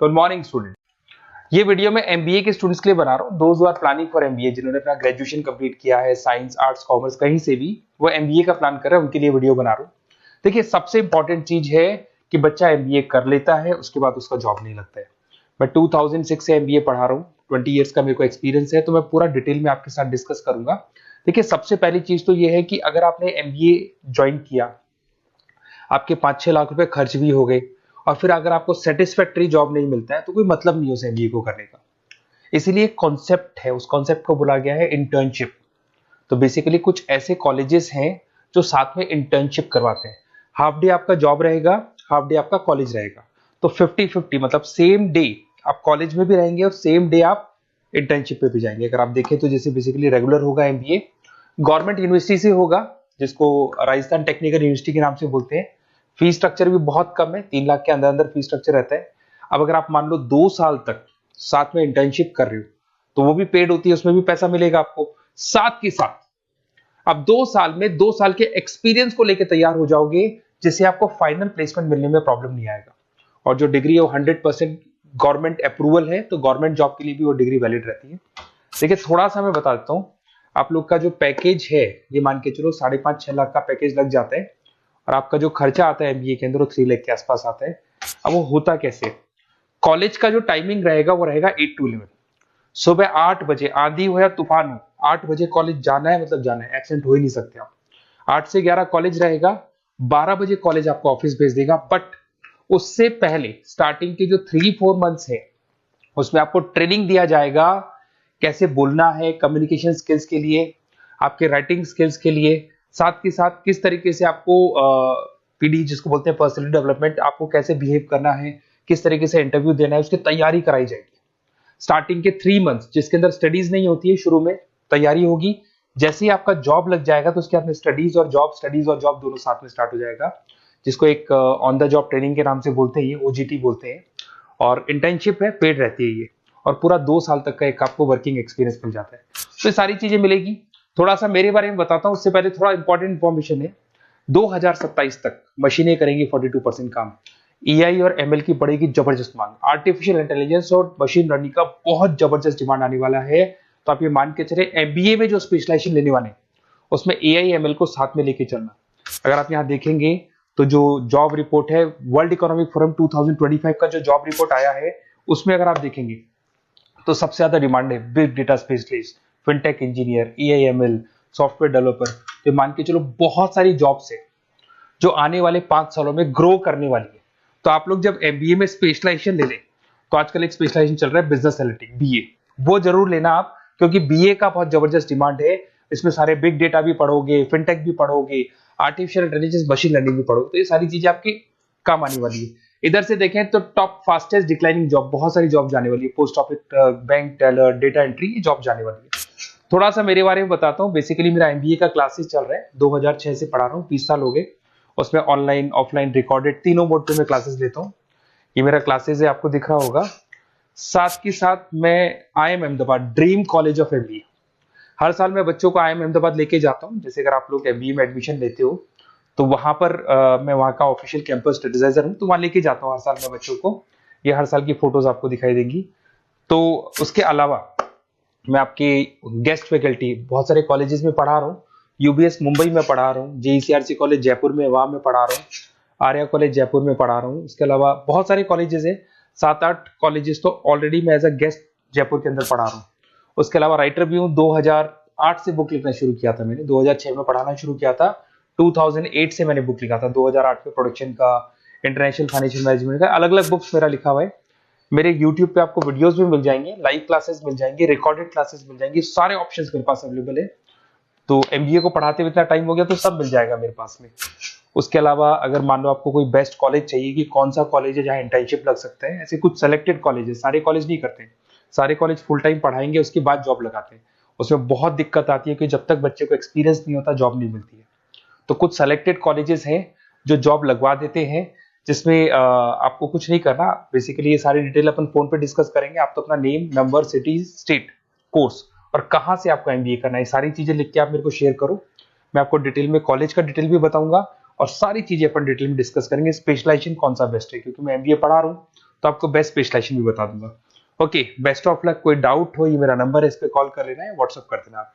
Good morning student. ये video मैं MBA के स्टूडेंट्स के लिए बना रहा हूँ। Those who are planning for MBA, जिन्होंने अपना ग्रेजुएशन कंप्लीट किया है, साइंस आर्ट्स कॉमर्स कहीं से भी, वो एमबीए का प्लान कर रहे हैं, उनके लिए वीडियो बना रहा हूँ। देखिए, सबसे इंपॉर्टेंट चीज है कि बच्चा एमबीए कर लेता है, उसके बाद उसका जॉब नहीं लगता है। मैं 2006 से एमबीए पढ़ा रहा हूँ, 20 ईयर्स का मेरे को एक्सपीरियंस है, तो मैं पूरा डिटेल में आपके साथ डिस्कस करूंगा। देखिए, सबसे पहली चीज तो ये है कि अगर आपने एमबीए ज्वाइन किया, आपके 5-6 लाख रुपए खर्च भी हो गए, और फिर अगर आपको सेटिस्फैक्टरी जॉब नहीं मिलता है, तो कोई मतलब नहीं है उस एमबीए को करने का। इसीलिए एक कॉन्सेप्ट है, उस कॉन्सेप्ट को बोला गया है इंटर्नशिप। तो बेसिकली कुछ ऐसे कॉलेजेस हैं जो साथ में इंटर्नशिप करवाते हैं। हाफ डे आपका जॉब रहेगा, हाफ डे आपका कॉलेज रहेगा। तो 50-50, मतलब सेम डे आप कॉलेज में भी रहेंगे और सेम डे आप इंटर्नशिप पे भी जाएंगे। अगर आप देखें तो जैसे बेसिकली रेगुलर होगा एमबीए, गवर्नमेंट यूनिवर्सिटी से होगा, जिसको राजस्थान टेक्निकल यूनिवर्सिटी के नाम से बोलते हैं। फीस स्ट्रक्चर भी बहुत कम है, 3 लाख के अंदर अंदर फीस स्ट्रक्चर रहता है। अब अगर आप मान लो 2 साल तक साथ में इंटर्नशिप कर रहे हो, तो वो भी पेड होती है, उसमें भी पैसा मिलेगा आपको। साथ के साथ अब 2 साल में 2 साल के एक्सपीरियंस को लेकर तैयार हो जाओगे, जिससे आपको फाइनल प्लेसमेंट मिलने में प्रॉब्लम नहीं आएगा। और जो डिग्री है वो 100% गवर्नमेंट अप्रूवल है, तो गवर्नमेंट जॉब के लिए भी वो डिग्री वैलिड रहती है। देखिए, थोड़ा सा मैं बता देता हूँ। आप लोग का जो पैकेज है, ये मान के चलो 5.5-6 लाख का पैकेज लग जाता है, और आपका जो खर्चा आता है एमबीए के अंदर वो 3 लाख के आसपास आता है। अब वो होता कैसे? कॉलेज का जो टाइमिंग रहेगा वो रहेगा 8 to 11। सुबह 8 बजे, आंधी हो या तूफान हो, 8 बजे कॉलेज जाना है, मतलब जाना है, एब्सेंट हो ही नहीं सकते आप। 8 से 11 कॉलेज रहेगा, 12 बजे कॉलेज आपको ऑफिस भेज देगा। बट उससे पहले स्टार्टिंग के जो 3-4 मंथ्स है, उसमें आपको ट्रेनिंग दिया जाएगा, कैसे बोलना है, कम्युनिकेशन स्किल्स के लिए, आपके राइटिंग स्किल्स के लिए, साथ के साथ किस तरीके से आपको पीडी, जिसको बोलते हैं पर्सनल डेवलपमेंट, आपको कैसे बिहेव करना है, किस तरीके से इंटरव्यू देना है, उसकी तैयारी कराई जाएगी। स्टार्टिंग के 3 मंथ्स, जिसके अंदर स्टडीज नहीं होती है, शुरू में तैयारी होगी। जैसे ही आपका जॉब लग जाएगा, तो उसके बाद में स्टडीज और जॉब दोनों साथ में स्टार्ट हो जाएगा, जिसको एक ऑन द जॉब ट्रेनिंग के नाम से बोलते हैं, ये ओजीटी बोलते हैं। और इंटर्नशिप है, पेड रहती है ये, और पूरा 2 साल तक का एक आपको वर्किंग एक्सपीरियंस मिल जाता है। तो ये सारी चीजें मिलेगी। थोड़ा सा मेरे बारे में बताता हूँ, उससे पहले थोड़ा इंपॉर्टेंट इंफॉर्मेशन है। 2027 तक मशीनें करेंगी 42% काम। एआई और एमएल की बढ़ेगी जबरदस्त मांग। आर्टिफिशियल इंटेलिजेंस और मशीन लर्निंग का बहुत जबरदस्त डिमांड आने वाला है। तो आप ये मान के चले, एमबीए में जो स्पेशलाइजेशन लेने वाले, उसमें एआई एमएल को साथ में लेके चलना। अगर आप यहाँ देखेंगे तो जो जॉब रिपोर्ट है, वर्ल्ड इकोनॉमिक फोरम 2025 का जो जॉब रिपोर्ट आया है, उसमें अगर आप देखेंगे तो सबसे ज्यादा डिमांड है big data specialist, fintech engineer, AIML, software developer. तो मान के चलो बहुत सारी जॉब्स है जो आने वाले 5 सालों में ग्रो करने वाली है। तो आप लोग जब एमबीए में स्पेशलाइजेशन ले लें, तो आजकल एक स्पेशलाइजेशन चल रहा है बिजनेस एनालिटिक्स, बीए, वो जरूर लेना आप, क्योंकि बीए का बहुत जबरदस्त डिमांड है। इसमें सारे बिग डेटा भी पढ़ोगे, फिनटेक भी पढ़ोगे, आर्टिफिशियल इंटेलिजेंस, मशीन लर्निंग भी पढ़ोगे, तो ये सारी चीजें आपकी काम आने वाली है। इधर से देखें तो टॉप फास्टेस्ट डिक्लाइनिंग जॉब, बहुत सारी जॉब जाने वाली है, post office, bank teller, data entry, ये जॉब जाने वाली है। थोड़ा सा मेरे बारे में बताता हूँ। बेसिकली मेरा एमबीए का क्लासेस चल रहा है, 2006 से पढ़ा रहा हूँ, 20 साल हो गए। उसमें ऑनलाइन, ऑफलाइन, रिकॉर्डेड, तीनों मोड पे मैं क्लासेस लेता हूँ। ये मेरा क्लासेस है, आपको दिख रहा होगा। साथ के साथ मैं IIM Ahmedabad, dream college of MBA, हर साल मैं बच्चों को IIM अहमदाबाद लेके जाता हूँ। जैसे अगर आप लोग एमबीए में एडमिशन लेते हो, तो वहां पर मैं वहां का ऑफिशियल कैंपस एडवाइजर हूँ, तो वहां लेके जाता हूँ हर साल मैं बच्चों को। ये हर साल की फोटोज आपको दिखाई देंगी। तो उसके अलावा मैं आपके गेस्ट फैकल्टी बहुत सारे कॉलेजेस में पढ़ा रहा हूँ। यूबीएस मुंबई में पढ़ा रहा हूँ, जेईसीआरसी कॉलेज जयपुर में, वहां में पढ़ा रहा हूँ, आर्या कॉलेज जयपुर में पढ़ा रहा हूँ। इसके अलावा बहुत सारे कॉलेजेस है, 7-8 कॉलेजेस तो ऑलरेडी मैं एज अ गेस्ट जयपुर के अंदर पढ़ा रहा हूँ। उसके अलावा राइटर भी हूँ। 2008 से बुक लिखना शुरू किया था मैंने, 2006 में पढ़ाना शुरू किया था, 2008 से मैंने बुक लिखा था, 2008 में प्रोडक्शन का, इंटरनेशनल फाइनेंशियल मैनेजमेंट का, अलग अलग बुक्स मेरा लिखा हुआ है। मेरे YouTube पे आपको वीडियोस भी मिल जाएंगे, लाइव क्लासेस मिल जाएंगे, रिकॉर्डेड क्लासेस मिल जाएंगी, सारे ऑप्शंस मेरे पास अवेलेबल है। तो एमबीए को पढ़ाते हुए इतना टाइम हो गया, तो सब मिल जाएगा मेरे पास में। उसके अलावा अगर मान लो आपको कोई बेस्ट कॉलेज चाहिए कि कौन सा कॉलेज है जहाँ इंटर्नशिप लग सकता है, ऐसे कुछ सेलेक्टेड कॉलेज है, सारे कॉलेज नहीं करते, सारे कॉलेज फुल टाइम पढ़ाएंगे, उसके बाद जॉब लगाते हैं। उसमें बहुत दिक्कत आती है कि जब तक बच्चे को एक्सपीरियंस नहीं होता, जॉब नहीं मिलती है। तो कुछ सेलेक्टेड कॉलेजेस हैं जो जॉब लगवा देते हैं, जिसमें आपको कुछ नहीं करना। बेसिकली ये सारी डिटेल अपन फोन पे डिस्कस करेंगे। आप तो अपना name, number, city, state, course और कहाँ से आपको एमबीए करना है, सारी चीजें लिख के आप मेरे को शेयर करो। मैं आपको डिटेल में कॉलेज का डिटेल भी बताऊंगा, और सारी चीजें अपन डिटेल में डिस्कस करेंगे। स्पेशलाइजेशन कौन सा बेस्ट है, क्योंकि मैं एमबीए पढ़ा रहा हूँ, तो आपको बेस्ट स्पेशलाइजेशन भी बता दूंगा। Okay, best of luck. कोई डाउट हो, ये मेरा नंबर है, इस पे कॉल कर लेना है, व्हाट्सअप कर देना आप।